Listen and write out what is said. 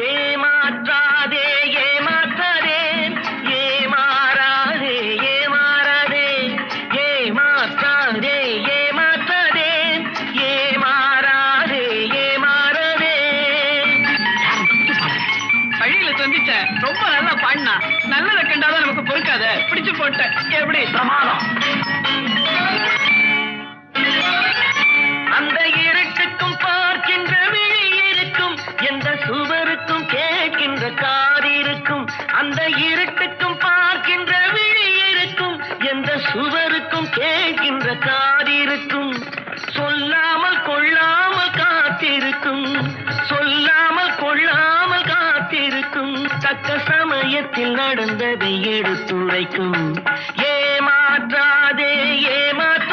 ஏமாற்றாதே ஏமாற்றாதே ஏமாறாதே ஏமாறாதே ஏமாற்றாதே ஏமாற்றாதே ஏமாறாதே ஏமாறாதே. வழியில சந்திச்ச ரொம்ப நல்லா பாடினா. நல்லதை கண்டாதான் நமக்கு பொறுக்காத. பிடிச்சு போட்ட எப்படி பிரமாதம். அந்த இருட்டுக்கும் பார்க்கின்ற விழி இருக்கும், எந்த சுவருக்கும் கேட்கின்ற காது இருக்கும். அந்த இருட்டுக்கும் பார்க்கின்ற விழி இருக்கும், எந்த சுவருக்கும் கேட்கின்ற காது இருக்கும். சொல்லாமல் கொள்ளாமல் காத்திருக்கும், சொல்லாமல் கொள்ளாமல் காத்திருக்கும். தக்க சமயத்தில் நடந்ததை எடுத்துரைக்கும். ஏமாற்றாதே ஏமாற்ற